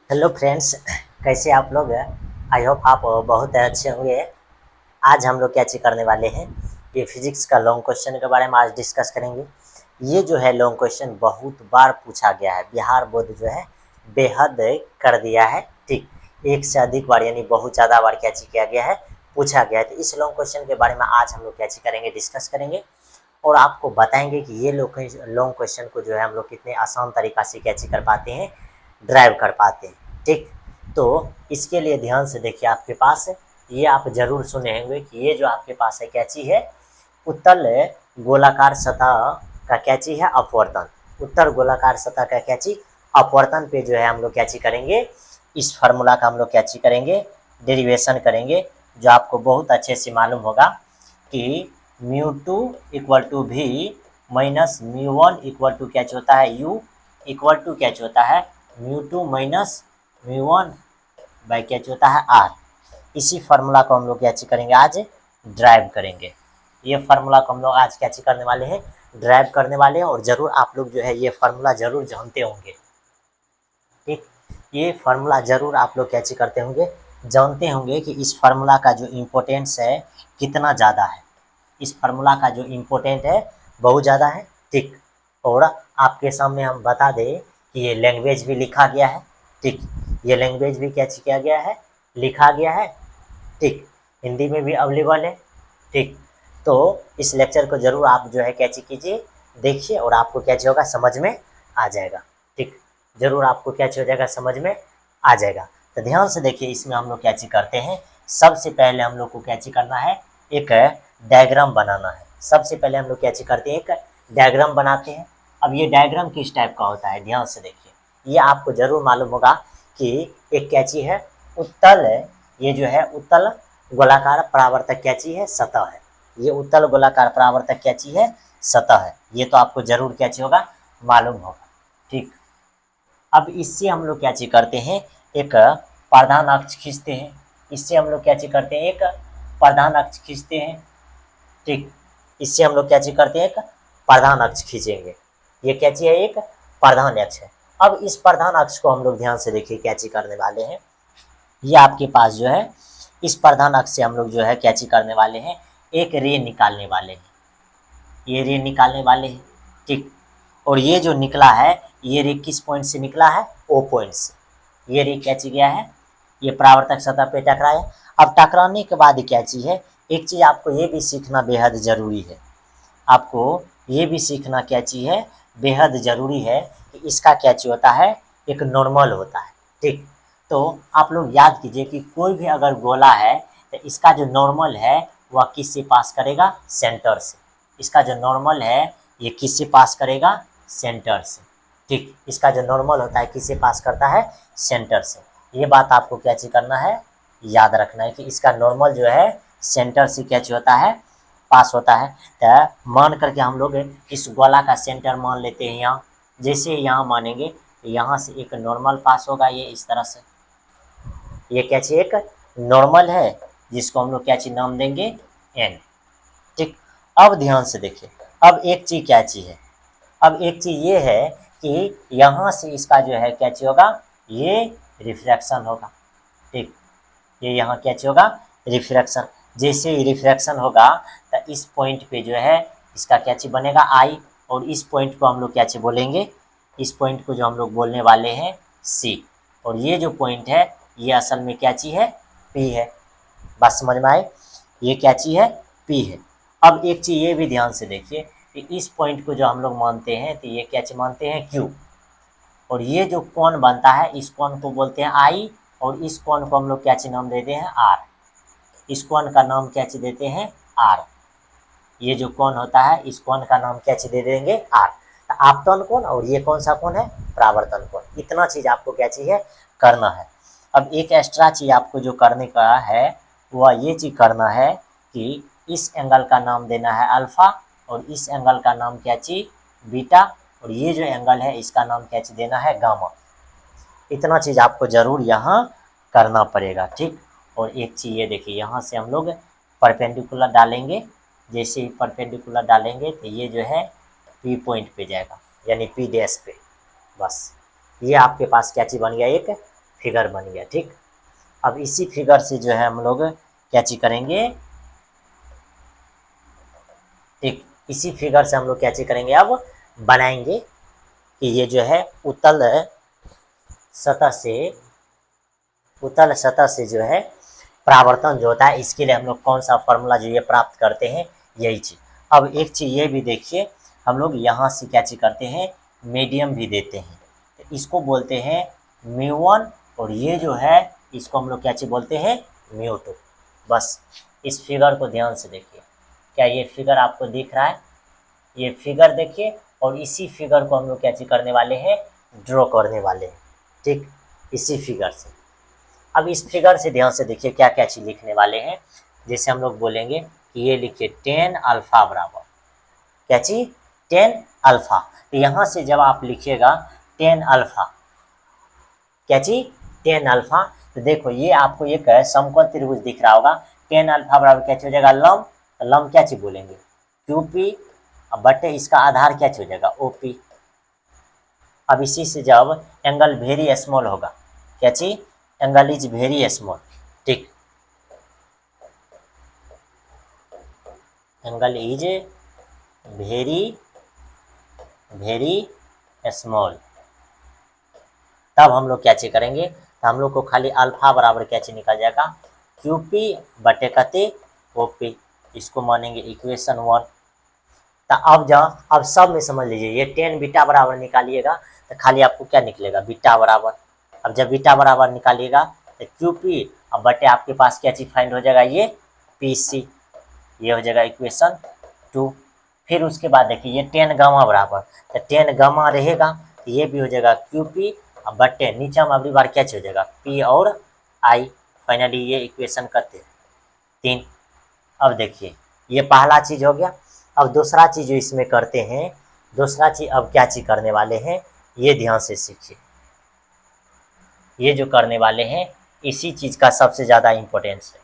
Hello friends, कैसे आप लोग हैं। आई होप आप बहुत अच्छे होंगे। आज हम लोग क्या चीज़ करने वाले हैं, ये फिजिक्स का लॉन्ग क्वेश्चन के बारे में आज डिस्कस करेंगे। ये जो है लॉन्ग क्वेश्चन बहुत बार पूछा गया है, बिहार बोर्ड जो है बेहद कर दिया है। ठीक, एक से अधिक बार यानी बहुत ज़्यादा बार क्या चीज़ किया गया है, पूछा गया है। तो इस लॉन्ग क्वेश्चन के बारे में आज हम लोग क्या चीज़ करेंगे, डिस्कस करेंगे और आपको बताएंगे कि ये लॉन्ग क्वेश्चन को जो है हम लोग कितने आसान तरीक़ा से क्या चीज़ कर पाते हैं, ड्राइव कर पाते हैं। ठीक, तो इसके लिए ध्यान से देखिए, आपके पास ये आप ज़रूर सुने होंगे कि ये जो आपके पास है कैंची है, उत्तल गोलाकार सतह का कैंची है अपवर्तन। उत्तर गोलाकार सतह का कैंची अपवर्तन पे जो है हम लोग कैंची करेंगे, इस फार्मूला का हम लोग कैंची करेंगे, डेरिवेशन करेंगे, जो आपको बहुत अच्छे से मालूम होगा कि म्यू टू इक्वल टू भी minus mu one equal to क्या होता है, यू इक्वल टू क्या होता है, mu two minus mu one by क्या होता है, आर। इसी फार्मूला को हम लोग क्या करेंगे, आज ड्राइव करेंगे। ये फार्मूला को हम लोग आज क्या करने वाले हैं, ड्राइव करने वाले हैं। और ज़रूर आप लोग जो है ये फार्मूला ज़रूर जानते होंगे। ठीक, ये फार्मूला ज़रूर आप लोग क्या करते होंगे, जानते होंगे कि इस फार्मूला का जो इम्पोर्टेंस है कितना ज़्यादा है। इस फार्मूला का जो इम्पोर्टेंट है बहुत ज़्यादा है। ठीक, और आपके सामने हम बता दें कि ये लैंग्वेज भी लिखा गया है। ठीक, ये लैंग्वेज भी क्या किया गया है, लिखा गया है। ठीक, हिंदी में भी अवेलेबल है। ठीक, तो इस लेक्चर को ज़रूर आप जो है कैची कीजिए, देखिए और आपको कैची होगा, समझ में आ जाएगा। ठीक, ज़रूर आपको कैची हो जाएगा, समझ में आ जाएगा। तो ध्यान से देखिए, इसमें हम लोग कैची करते हैं। सबसे पहले हम लोग को कैची करना है, एक डायग्राम बनाना है। सबसे पहले हम लोग कैची करते हैं, एक डायग्राम बनाते हैं। अब ये डायग्राम किस टाइप का होता है, ध्यान से देखिए, ये आपको ज़रूर मालूम होगा कि एक कैची है उत्तल है, ये जो है उत्तल गोलाकार परावर्तक कैंची है, सतह है। ये उत्तल गोलाकार परावर्तक कैंची है, सतह है। ये तो आपको जरूर कैंची होगा, मालूम होगा। ठीक, अब इससे हम लोग कैंची करते हैं, एक प्रधान अक्ष खींचते हैं। इससे हम लोग कैंची करते हैं, एक प्रधान अक्ष खींचते हैं। ठीक, इससे हम लोग कैंची करते हैं, एक प्रधान अक्ष खींचेंगे। ये कैंची है, एक प्रधान अक्ष है। अब इस प्रधान अक्ष को हम लोग ध्यान से देखिए कैंची करने वाले हैं। ये आपके पास जो है, इस प्रधान अक्ष से हम लोग जो है कैची करने वाले हैं, एक रे निकालने वाले हैं। ये रे निकालने वाले हैं। ठीक, और ये जो निकला है, ये रे किस पॉइंट से निकला है, ओ पॉइंट से। ये रे कैची गया है, ये परावर्तक सतह पे टकराया। अब टकराने के बाद क्या चीज़ है, एक चीज़ आपको ये भी सीखना बेहद ज़रूरी है। आपको ये भी सीखना क्या चीज़ है, बेहद ज़रूरी है कि इसका क्या चीज़ होता है, एक नॉर्मल होता है। ठीक, तो आप लोग याद कीजिए कि कोई भी अगर गोला है तो इसका जो नॉर्मल है वह किससे पास करेगा, सेंटर से। इसका जो नॉर्मल है ये किससे पास करेगा, सेंटर से। ठीक, इसका जो नॉर्मल होता है किससे पास करता है, सेंटर से। ये बात आपको क्या चीज़ करना है, याद रखना है कि इसका नॉर्मल जो है सेंटर से क्या चीज़ होता है, पास होता है। तो मान करके हम लोग इस गोला का सेंटर मान लेते हैं यहाँ। जैसे यहाँ मानेंगे तो यहाँ से एक नॉर्मल पास होगा, ये इस तरह से। ये क्या चीज़ एक नॉर्मल है, जिसको हम लोग क्या चीज़ नाम देंगे, एन। ठीक, अब ध्यान से देखिए, अब एक चीज़ क्या चीज़ है, अब एक चीज़ ये है कि यहाँ से इसका जो है क्या चीज़ होगा, ये रिफ्रैक्शन होगा। ठीक, ये यहाँ क्या चीज़ होगा, रिफ्रैक्शन। जैसे ही रिफ्रैक्शन होगा तो इस पॉइंट पे जो है इसका क्या चीज़ बनेगा, आई। और इस पॉइंट को हम लोग क्या चीज़ बोलेंगे, इस पॉइंट को जो हम लोग बोलने वाले हैं, सी। और ये जो पॉइंट है ये असल में क्या चीज़ है, पी है। बात समझ में आए, ये क्या चीज़ है, पी है। अब एक चीज़ ये भी ध्यान से देखिए कि इस पॉइंट को जो हम लोग मानते हैं तो ये क्या चीज़ मानते हैं, क्यू। और ये जो कोण बनता है इस कोण को बोलते हैं आई। और इस कोण को हम लोग क्या चीज़ नाम देते हैं, आर। इस कोण का नाम क्या चीज़ देते हैं, आर। ये जो कोण होता है इस कोण का नाम क्या चीज़ दे देंगे, आर। आपतन कोण, और ये कौन सा कोण है, परावर्तन कोण। इतना चीज़ आपको क्या चाहिए, करना है। अब एक एक्स्ट्रा चीज़ आपको जो करने का है वह ये चीज़ करना है कि इस एंगल का नाम देना है अल्फ़ा, और इस एंगल का नाम क्या चीज़, बीटा। और ये जो एंगल है इसका नाम क्या चीज़ देना है, गामा। इतना चीज़ आपको ज़रूर यहाँ करना पड़ेगा। ठीक, और एक चीज़ ये देखिए, यहाँ से हम लोग परपेंडिकुलर डालेंगे। जैसे ही परपेंडिकुलर डालेंगे तो ये जो है पी पॉइंट पे जाएगा, यानी पी डैश पे। बस, ये आपके पास क्या चीज़ बन गया, एक फिगर बन गया। ठीक, अब इसी फिगर से जो है हम लोग क्या चीज करेंगे, ठीक, इसी फिगर से हम लोग क्या चीज करेंगे, अब बनाएंगे कि ये जो है सतह से उत्तल सतह से जो है परावर्तन जो होता है, इसके लिए हम लोग कौन सा फॉर्मूला जो ये प्राप्त करते हैं, यही चीज़। अब एक चीज़ ये भी देखिए, हम लोग यहाँ से क्या चीज़ करते हैं, मीडियम भी देते हैं, तो इसको बोलते हैं म्यू1, और ये जो है इसको हम लोग क्या चीज़ बोलते हैं, म्यू2। बस इस फिगर को ध्यान से देखिए, क्या ये फिगर आपको दिख रहा है, ये फिगर देखिए, और इसी फिगर को हम लोग क्या चीज़ करने वाले हैं, ड्रॉ करने वाले हैं। ठीक, इसी फिगर से। अब इस फिगर से ध्यान से देखिए क्या क्या चीज़ लिखने वाले हैं। जैसे हम लोग बोलेंगे कि ये लिखिए 10 अल्फा बराबर क्या चीज, 10 अल्फा। तो यहाँ से जब आप लिखिएगा 10 अल्फा क्या चीज, 10 अल्फा, तो देखो ये आपको एक समकोण त्रिभुज दिख रहा होगा। 10 अल्फा बराबर क्या चीज हो जाएगा, लंब, तो लंब क्या चीज बोलेंगे, क्यूपी, बटे इसका आधार क्या चीज हो जाएगा, ओपी। अब इसी से जब एंगल वेरी स्मॉल होगा, क्या चीज, एंगल इज वेरी स्मॉल। ठीक, angle is very very small, तब हम लोग क्या चीज करेंगे, तो हम लोग को खाली अल्फा बराबर क्या चीज निकल जाएगा, क्यूपी बटे कते ओपी, इसको मानेंगे इक्वेशन 1। तो अब सब में समझ लीजिए, ये 10 बीटा बराबर निकालिएगा तो खाली आपको क्या निकलेगा, बीटा बराबर। अब जब बीटा बराबर निकालिएगा तो क्यूपी, अब बटे आपके पास क्या चीज फाइंड हो जाएगा, ये पीसी, ये हो जाएगा इक्वेशन 2। फिर उसके बाद देखिए ये 10 गामा बराबर, तो 10 गामा रहेगा तो ये भी हो जाएगा क्यूपी, अब बटे नीचे में अगली बार क्या हो जाएगा, पी और आई, फाइनली ये इक्वेशन करते 3। अब देखिए ये पहला चीज हो गया। अब दूसरा चीज जो इसमें करते हैं, दूसरा चीज अब क्या चीज करने वाले हैं, ये ध्यान से सीखिए। ये जो करने वाले हैं इसी चीज का सबसे ज्यादा इंपॉर्टेंस है,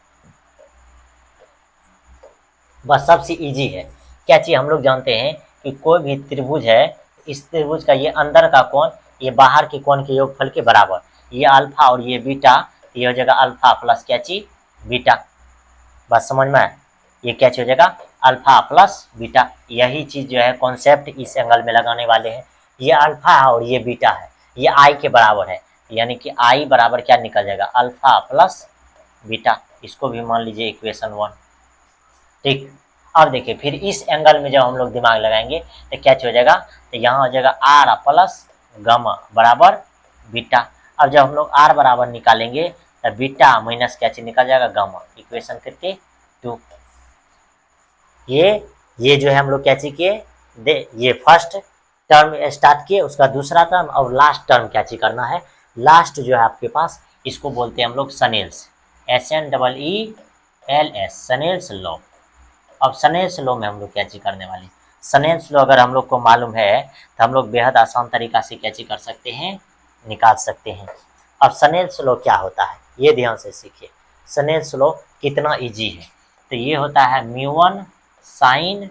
बस सबसे इजी है। क्या चीज हम लोग जानते हैं कि कोई भी त्रिभुज है, इस त्रिभुज का ये अंदर का कोण ये बाहर के कोण के योगफल के बराबर, ये अल्फा और ये बीटा, ये हो जाएगा अल्फा प्लस क्या चीज, बीटा। बात समझ में आया, ये क्या चीज हो जाएगा, अल्फा प्लस बीटा। यही चीज जो है कॉन्सेप्ट इस एंगल में लगाने वाले हैं। ये अल्फा है और ये बीटा है, ये आई के बराबर है, यानी कि आई बराबर क्या निकल जाएगा, अल्फा प्लस बीटा। इसको भी मान लीजिए इक्वेशन 1। ठीक, अब देखिए फिर इस एंगल में जब हम लोग दिमाग लगाएंगे तो क्या हो जाएगा, तो यहाँ हो जाएगा आर प्लस गामा बराबर बीटा। अब जब हम लोग आर बराबर निकालेंगे तो बीटा माइनस क्या चीज निकल जाएगा, गामा, इक्वेशन कितनी 2। ये जो है हम लोग क्या चीज किए, ये फर्स्ट टर्म स्टार्ट किए, उसका दूसरा टर्म और लास्ट टर्म क्या चीज करना है, लास्ट जो है आपके पास इसको बोलते हैं हम लोग सनेल्स, SNEELS, सनेल्स लॉ। अब सनेल्स लॉ में हम लोग क्या चीज करने वाले, सनेल्स लॉ अगर हम लोग को मालूम है तो हम लोग बेहद आसान तरीका से क्या चीज कर सकते हैं, निकाल सकते हैं। अब सनेल्स लॉ क्या होता है ये ध्यान से सीखिए। सनेल्स लॉ कितना इजी है, तो ये होता है म्यू1 साइन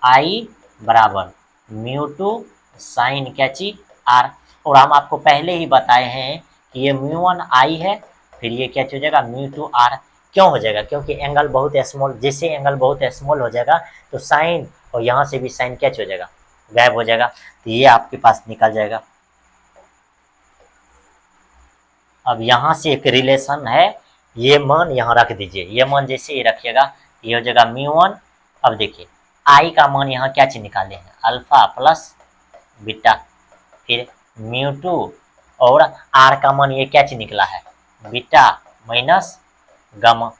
आई बराबर म्यू2 साइन क्या चीज आर। और हम आपको पहले ही बताए हैं कि ये म्यू1 आई है, फिर ये क्या हो जाएगा, म्यू2 आर। क्यों हो जाएगा, क्योंकि एंगल बहुत स्मॉल, जैसे एंगल बहुत स्मॉल हो जाएगा तो साइन और यहाँ से भी साइन क्या हो जाएगा, गायब हो जाएगा, तो ये आपके पास निकल जाएगा। अब यहाँ से एक रिलेशन है, ये मान यहाँ रख दीजिए, ये मान जैसे ही रखिएगा ये हो जाएगा म्यू1। अब देखिए आई का मान यहाँ क्या चीज निकाले हैं, अल्फा प्लस बीटा, फिर म्यू2 और आर का मान ये क्या चीज निकला है, beta minus gamma,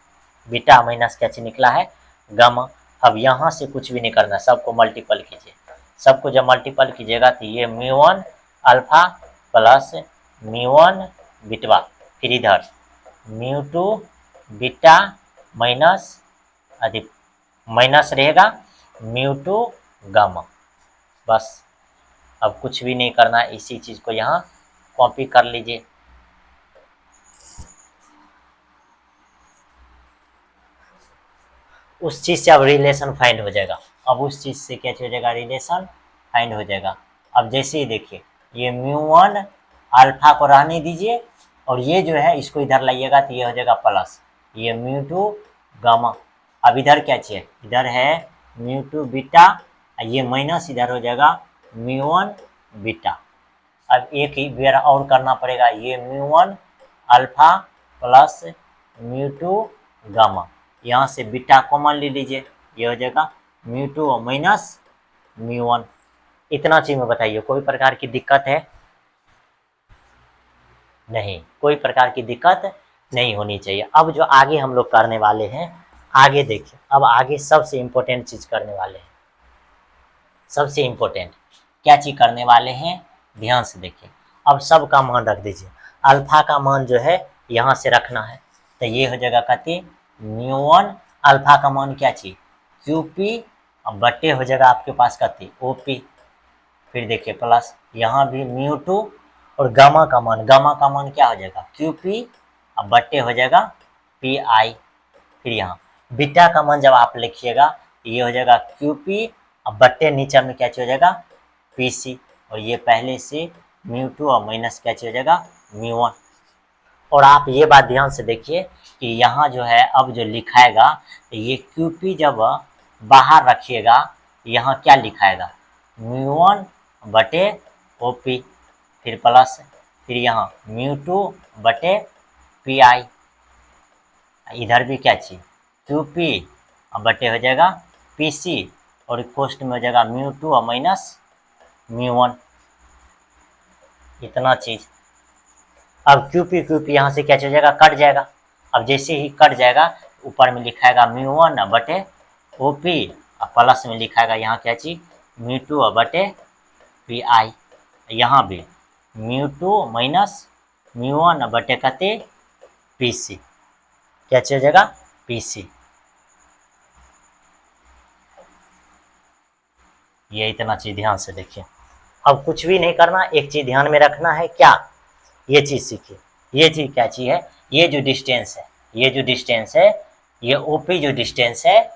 beta minus क्या चीज निकला है, गामा। अब यहाँ से कुछ भी नहीं करना, सबको मल्टीपल कीजिए, सबको जब मल्टीपल कीजिएगा तो ये म्यू1 अल्फा प्लस म्यू1 बीटवा, फिर इधर म्यू2 बीटा माइनस अधिक माइनस रहेगा म्यू2 गामा। बस अब कुछ भी नहीं करना, इसी चीज को यहाँ कॉपी कर लीजिए। उस चीज से अब रिलेशन फाइंड हो जाएगा, अब उस चीज से क्या हो जाएगा, रिलेशन फाइंड हो जाएगा। अब जैसे ही देखिए ये म्यू1 अल्फा को रहने दीजिए और ये जो है इसको इधर लाइएगा तो ये हो जाएगा प्लस, ये म्यू2 गामा। अब इधर क्या चाहिए, इधर है म्यू2 बीटा, ये माइनस इधर हो जाएगा म्यू1 बीटा। अब एक ही बार और करना पड़ेगा, ये म्यू1 अल्फा प्लस म्यू2 गामा, यहाँ से बीटा कॉमन ले लीजिए, ये हो जाएगा म्यू2 माइनस म्यू1। इतना चीज में बताइए कोई प्रकार की दिक्कत है? नहीं, कोई प्रकार की दिक्कत नहीं होनी चाहिए। अब जो आगे हम लोग करने वाले हैं, आगे देखिए, अब आगे सबसे इम्पोर्टेंट चीज करने वाले हैं। सबसे इम्पोर्टेंट क्या चीज करने वाले हैं, ध्यान से देखिए। अब सब का मान रख दीजिए, अल्फा का मान जो है यहाँ से रखना है, तो ये हो जाएगा कति म्यू1 अल्फा का मान क्या चाहिए क्यूपी, अब बट्टे हो जाएगा आपके पास कति ओपी। फिर देखिए प्लस यहाँ भी म्यू2 और गामा का मान क्या हो जाएगा क्यूपी, अब बट्टे हो जाएगा पी आई। फिर यहाँ बीटा का मान जब आप लिखिएगा ये हो जाएगा क्यूपी, अब बट्टे नीचे में क्या हो जाएगा पीसी, और ये पहले से म्यू2 और माइनस क्या हो जाएगा म्यू1। और आप ये बात ध्यान से देखिए कि यहाँ जो है अब जो लिखाएगा ये क्यूपी जब बाहर रखिएगा यहाँ क्या लिखाएगा म्यू1 बटे ओपी, फिर प्लस, फिर यहाँ म्यू2 बटे पी आई, इधर भी क्या चाहिए क्यूपी बटे हो जाएगा पीसी, और कोष्ट में हो जाएगा म्यू2 और माइनस म्यू1। इतना चीज। अब क्यूपी यहाँ से क्या हो जाएगा कट जाएगा, अब जैसे ही कट जाएगा ऊपर में लिखाएगा म्यू1 बटे ओपी, और प्लस में लिखाएगा यहाँ क्या चीज म्यू2 बटे पी आई, यहाँ भी म्यू2 माइनस म्यू1 बटे कते पीसी, क्या हो जाएगा पीसी। ये इतना चीज ध्यान से देखिए। अब कुछ भी नहीं करना, एक चीज ध्यान में रखना है, क्या ये चीज सीखिए, ये चीज क्या चीज है, ये जो डिस्टेंस है, ये जो डिस्टेंस है, ये ओपी जो डिस्टेंस है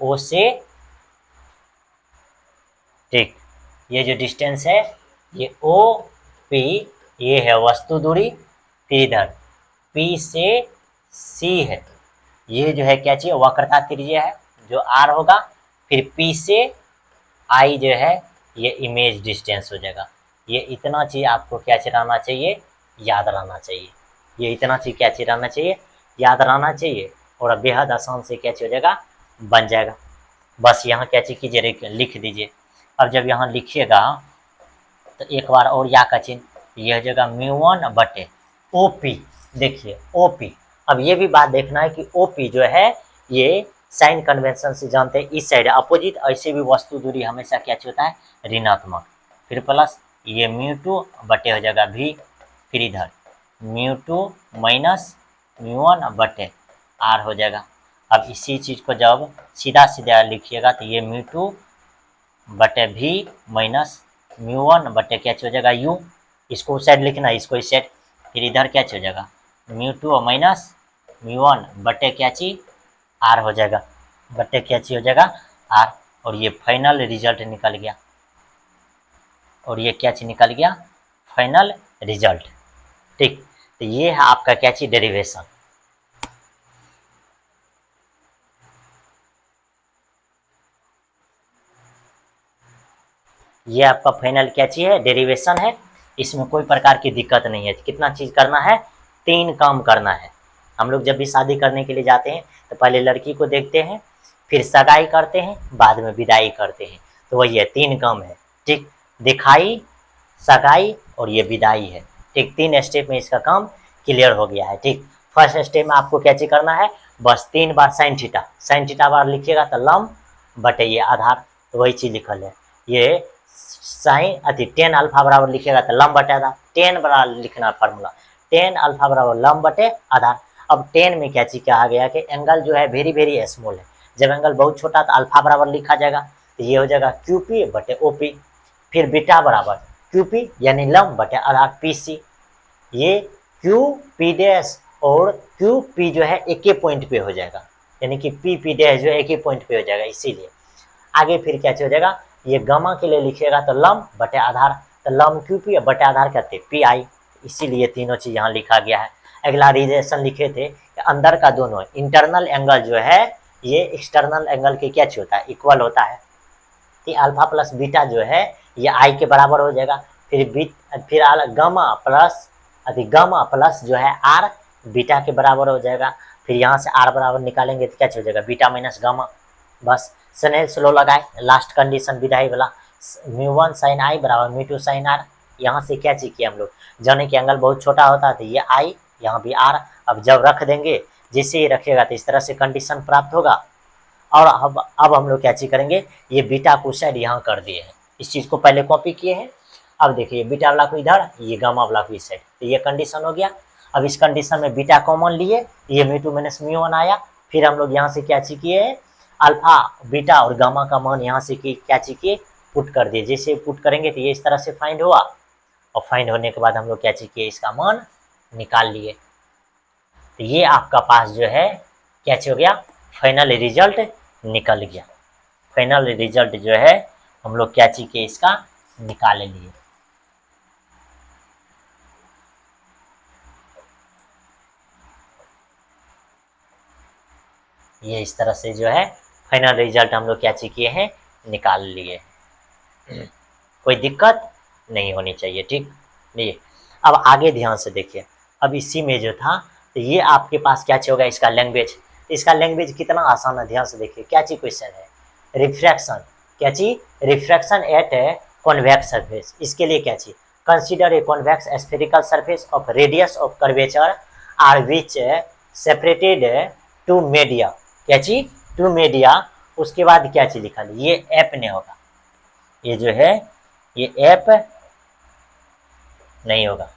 ओ से, ठीक, ये जो डिस्टेंस है ये ओ पी, ये है वस्तु दूरी, फिर इधर पी से सी है, ये जो है क्या चाहिए वक्रता त्रिज्या है जो आर होगा, फिर पी से आई जो है ये इमेज डिस्टेंस हो जाएगा। ये इतना चीज आपको क्या रहना चाहिए, याद रहना चाहिए। ये इतना चीज क्या रहना चाहिए, याद रहना चाहिए, और बेहद आसान से क्या हो जाएगा बन जाएगा। बस यहाँ क्या चीज कीजिए लिख दीजिए। अब जब यहाँ लिखिएगा तो एक बार और या का चिन्ह, ये हो जाएगा म्यू1 बटे ओपी, देखिए ओपी। अब ये भी बात देखना है कि ओपी जो है ये साइन कन्वेंशन से जानते हैं इस साइड अपोजिट, ऐसे भी वस्तु दूरी हमेशा क्या होता है ऋणात्मक, फिर प्लस ये म्यू2 बटे हो जाएगा भी, फिर इधर म्यू2 माइनस म्यू1 बटे आर हो जाएगा। अब इसी चीज को जब सीधा सीधा लिखिएगा तो ये म्यू2 बटे भी माइनस म्यू1 बटे क्या हो जाएगा यू, इसको उस साइड लिखना है, इसको इस साइड, फिर इधर क्या हो जाएगा म्यू2 माइनस म्यू1 बटे क्या चीज आर हो जाएगा, बटे क्या चीज हो जाएगा आर, और ये फाइनल रिजल्ट निकल गया, और ये क्या चीज निकल गया फाइनल रिजल्ट। ठीक, तो ये है आपका क्या चीज डेरिवेशन। ये आपका फाइनल क्या चीज है डेरिवेशन है, इसमें कोई प्रकार की दिक्कत नहीं है। कितना चीज करना है, 3 काम करना है। हम लोग जब भी शादी करने के लिए जाते हैं तो पहले लड़की को देखते हैं, फिर सगाई करते हैं, बाद में विदाई करते हैं, तो वही है 3 काम है। ठीक, दिखाई, सगाई और ये विदाई है। ठीक, 3 स्टेप में इसका काम क्लियर हो गया है। ठीक, फर्स्ट स्टेप में आपको क्या चीज करना है, बस 3 बार साइन थीटा बार लिखिएगा तो लंब बटे ये आधार, तो वही चीज लिखल है। ये साइन अति टेन अल्फा बराबर लिखिएगा तो लंब बटे आधार, टेन बराबर लिखना फार्मूला, टेन अल्फा बराबर लंब बटे आधार। अब 10 में क्या चीज क्या आ गया कि एंगल जो है वेरी वेरी स्मॉल है, जब एंगल बहुत छोटा तो अल्फा बराबर लिखा जाएगा, तो ये हो जाएगा क्यूपी बटे ओपी, फिर बीटा बराबर क्यूपी यानी लंब बटे आधार पीसी, ये क्यू पी डैश और क्यू पी जो है एक ही पॉइंट पे हो जाएगा, यानी कि पी पी डैश जो है एक ही पॉइंट पे हो जाएगा, इसीलिए आगे फिर क्या हो जाएगा, ये गामा के लिए लिखिएगा तो लंब बटे आधार, तो लंब क्यू पी बटे आधार कहते हैं पी आई, इसीलिए तीनों चीज़ यहाँ लिखा गया है। अगला रिलेशन लिखे थे कि अंदर का दोनों इंटरनल एंगल जो है ये एक्सटर्नल एंगल के क्या होता है, इक्वल होता है। कि अल्फा प्लस बीटा जो है ये आई के बराबर हो जाएगा। फिर गामा प्लस जो है आर बीटा के बराबर हो जाएगा। फिर यहाँ से आर बराबर निकालेंगे तो क्या हो जाएगा, बीटा माइनस गामा। बस स्नेल्स लॉ लगाए, लास्ट कंडीशन विधाई वाला, μ1 sin i बराबर μ2 sin r। यहाँ से क्या चीज किया हम लोग, जाने कि एंगल बहुत छोटा होता है तो ये आई, यहाँ भी आर। अब जब रख देंगे, जैसे ही रखेगा तो इस तरह से कंडीशन प्राप्त होगा। और अब हम लोग क्या चीज करेंगे, ये बीटा को साइड यहाँ कर दिए हैं, इस चीज को पहले कॉपी किए हैं। अब देखिए बीटा वाला को इधर, ये गामा वाला को इस साइड, तो ये कंडीशन हो गया। अब इस कंडीशन में बीटा कॉमन लिए, ये μ2 माइनस μ1 आया। फिर हम लोग यहाँ से क्या चीज किए, अल्फा बीटा और गामा का मान यहाँ से क्या चीज किए, पुट कर दिए। जैसे पुट करेंगे तो ये इस तरह से फाइंड हुआ, और फाइंड होने के बाद हम लोग क्या चीज किए, इसका मान निकाल लिए। तो ये आपका पास जो है क्या चीज हो गया, फाइनल रिजल्ट निकल गया। फाइनल रिजल्ट जो है हम लोग क्या चीज किए, इसका निकाल लिए। ये इस तरह से जो है फाइनल रिजल्ट हम लोग क्या चीज किए हैं, निकाल लिए। कोई दिक्कत नहीं होनी चाहिए, ठीक। नहीं, अब आगे ध्यान से देखिए। अब इसी में जो था, तो ये आपके पास क्या चीज होगा, इसका लैंग्वेज। इसका लैंग्वेज कितना आसान है, ध्यान से देखिए। क्या चीज क्वेश्चन है, रिफ्रैक्शन। क्या चीज, refraction at a convex surface. इसके लिए क्या चीज, consider a convex spherical surface of radius of curvature R which separated two media. क्या चीज, टू मीडिया। उसके बाद क्या चीज लिखा, ये एप नहीं होगा, ये जो है ये एप नहीं होगा।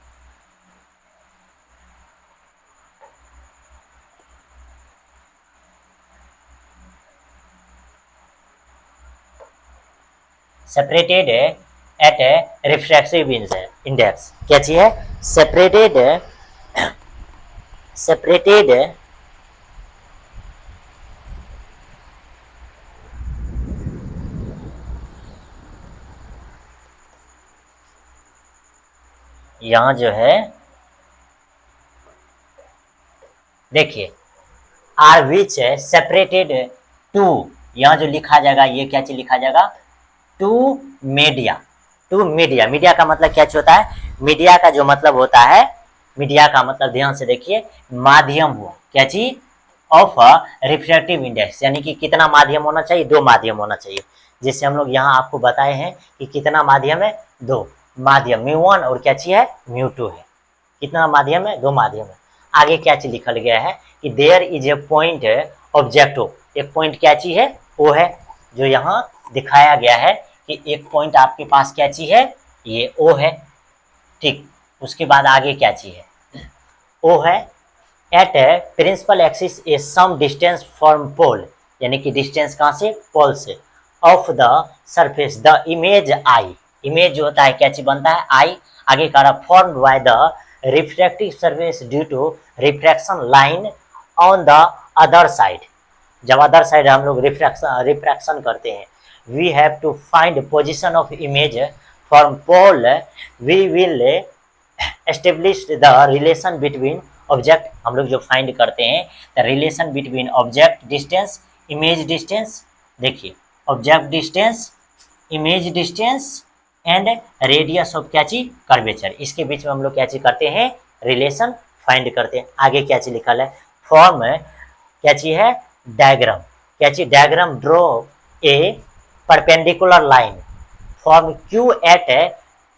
Separated at A refractive index. क्या चीज है, सेपरेटेड यहाँ जो है देखिए, आर विच है सेपरेटेड टू, यहाँ जो लिखा जाएगा ये क्या चीज लिखा जाएगा, two media. Two media, media का मतलब क्या होता है, मीडिया का जो मतलब होता है, मीडिया का मतलब ध्यान से देखिए, माध्यम हुआ। क्या चीज, ऑफ रिफ्रैक्टिव इंडेक्स, यानी कि कितना माध्यम होना चाहिए, दो माध्यम होना चाहिए। जैसे हम लोग यहाँ आपको बताए हैं कि कितना माध्यम है, दो माध्यम, μ1 और क्या चीज है, μ2 है। कितना माध्यम है, दो माध्यम है। आगे क्या चीज लिखल गया है कि there is a point objective. एक पॉइंट क्या चीज है, वो है जो यहाँ दिखाया गया है कि एक पॉइंट आपके पास क्या चीज है, ये ओ है, ठीक। उसके बाद आगे क्या चीज है, ओ है at principal axis a some distance from pole, यानी कि डिस्टेंस कहाँ से, पोल से, of the surface the image I. Image जो होता है क्या चीज बनता है, आई। आगे कह रहा formed by the refractive surface due to refraction line on the other side. जब अदर साइड हम लोग रिफ्रैक्शन करते हैं, we have to find position of image from pole, we will establish the relation between object. हम लोग जो find करते हैं the relation between object distance, image distance, देखिए object distance, image distance and radius of क्या चीज, curvature. इसके बीच में हम लोग क्या चीज करते हैं, रिलेशन फाइंड करते हैं। आगे क्या चीज लिखा है, फॉर्म क्या चीज है, डायग्राम। क्या चीज, diagram draw a perpendicular line from Q at a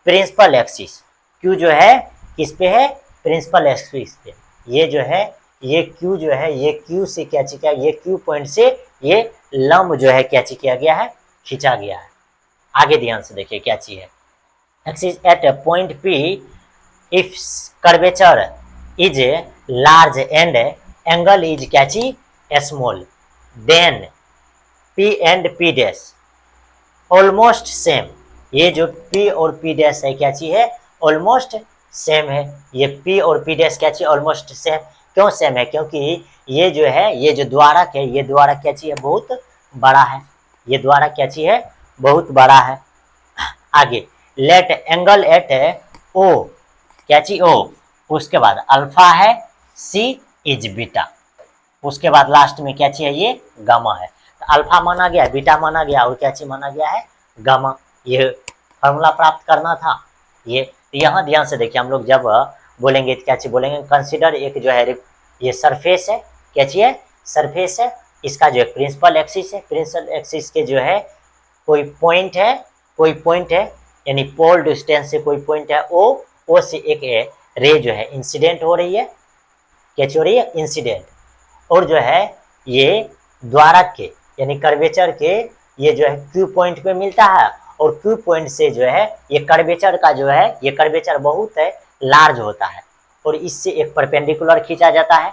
principal axis. Q जो है किस पे है, प्रिंसिपल एक्सिस पे। ये जो है, ये क्यू जो है, ये क्यू से क्या चीज किया, ये क्यू पॉइंट से ये लंब जो है क्या चीज किया गया है, खींचा गया है। आगे ध्यान से देखिए क्या चीज है, axis at point P if curvature is large and angle is क्या चीज, small, then P and P dash almost same. ये जो पी और पी डैश है क्या चीज है, ऑलमोस्ट सेम है। ये पी और पी डैश क्या चीज, ऑलमोस्ट सेम। क्यों सेम है, क्योंकि ये जो है, ये जो द्वारक है, ये द्वारक क्या चीज है, बहुत बड़ा है। ये द्वारक क्या चीज है, बहुत बड़ा है। आगे लेट एंगल एट ओ क्या चीज ओ, उसके बाद अल्फा है, सी इज बीटा, उसके बाद लास्ट में क्या चीज है, ये गामा है। तो अल्फा माना गया, बीटा माना गया और क्या चीज माना गया है, गामा। ये फॉर्मूला प्राप्त करना था। ये यहाँ ध्यान से देखिए, हम लोग जब बोलेंगे क्या चीज बोलेंगे, कंसिडर एक जो है ये सरफेस है, क्या चीज है, सरफेस है, इसका जो है प्रिंसिपल एक्सिस है, प्रिंसिपल एक्सिस के जो है कोई पॉइंट है, कोई पॉइंट है, यानी पोल डिस्टेंस से कोई पॉइंट है ओ से एक रे जो है इंसिडेंट हो रही है, क्या हो रही है, इंसिडेंट। और जो है ये द्वारक के यानी कर्वेचर के ये जो है क्यू पॉइंट पे मिलता है, और क्यू पॉइंट से जो है ये कर्वेचर का जो है, ये कर्वेचर बहुत है लार्ज होता है, और इससे एक परपेंडिकुलर खींचा जाता है।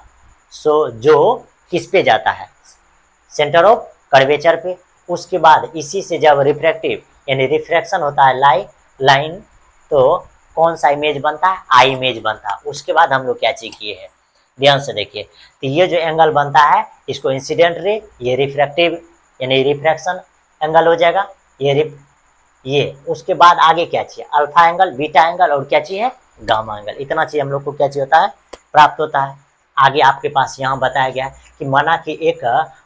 सो जो किस पे जाता है, सेंटर ऑफ कर्वेचर पे। उसके बाद इसी से जब रिफ्रैक्टिव यानी रिफ्रैक्शन होता है लाइन, तो कौन सा इमेज बनता है, आई इमेज बनता है। उसके बाद हम लोग क्या चीज किए हैं, ध्यान से देखिए, तो ये जो एंगल बनता है इसको इंसिडेंट रे, ये रिफ्रैक्टिव यानी रिफ्रैक्शन एंगल हो जाएगा, ये उसके बाद आगे क्या चाहिए, अल्फा एंगल, बीटा एंगल और क्या चाहिए, गामा एंगल। इतना चीज हम लोग को क्या चाहिए होता है, प्राप्त होता है। आगे आपके पास यहाँ बताया गया है कि माना कि एक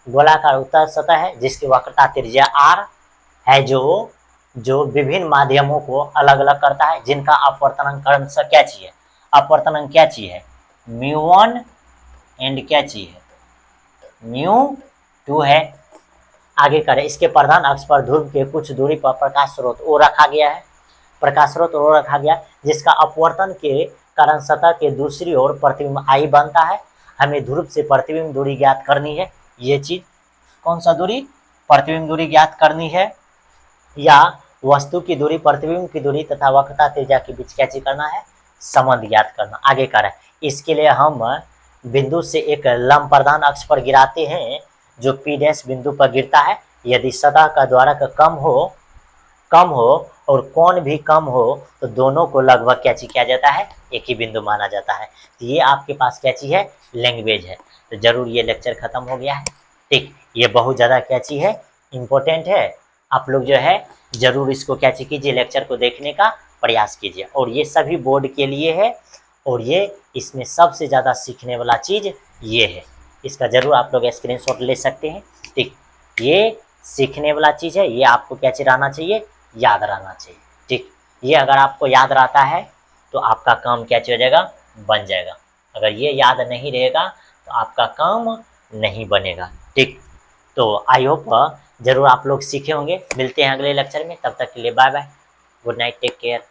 गोलाकार उत्तल सतह है जिसकी वक्रता त्रिज्या r है, जो विभिन्न माध्यमों को अलग अलग करता है, जिनका अपवर्तनांक क्रमशः क्या चाहिए, अपवर्तनांक क्या चाहिए, μ1 एंड क्या चाहिए, μ2 है। आगे करें, इसके प्रधान अक्ष पर ध्रुव के कुछ दूरी पर प्रकाश स्रोत ओ रखा गया है, प्रकाश स्रोत ओ रखा गया, जिसका अपवर्तन के कारण सतह के दूसरी ओर प्रतिबिंब आई बनता है। हमें ध्रुव से प्रतिबिंब दूरी ज्ञात करनी है, ये चीज कौन सा दूरी, प्रतिबिंब दूरी ज्ञात करनी है, या वस्तु की दूरी, प्रतिबिंब की दूरी तथा वक्रता त्रिज्या के बीच क्या चीज करना है, संबंध ज्ञात करना। आगे कर है, इसके लिए हम बिंदु से एक लंब प्रधान अक्ष पर गिराते हैं जो P डैश बिंदु पर गिरता है। यदि सतह का द्वारक कम हो और कोण भी कम हो तो दोनों को लगभग क्या चीज किया जाता है, एक ही बिंदु माना जाता है। तो ये आपके पास क्या चीज है, लैंग्वेज है। तो जरूर ये लेक्चर खत्म हो गया है, ठीक। ये बहुत ज़्यादा क्या चीज है, इम्पोर्टेंट है। आप लोग जो है जरूर इसको क्या चीज कीजिए, लेक्चर को देखने का प्रयास कीजिए। और ये सभी बोर्ड के लिए है, और ये इसमें सबसे ज़्यादा सीखने वाला चीज़ ये है। इसका जरूर आप लोग स्क्रीनशॉट ले सकते हैं, ठीक। ये सीखने वाला चीज़ है, ये आपको क्या चीज रहना चाहिए, याद रहना चाहिए, ठीक। ये अगर आपको याद रहता है तो आपका काम क्या चीज हो जाएगा, बन जाएगा। अगर ये याद नहीं रहेगा तो आपका काम नहीं बनेगा, ठीक। तो आई होप जरूर आप लोग सीखे होंगे। मिलते हैं अगले लेक्चर में, तब तक के लिए bye bye, good night, take care.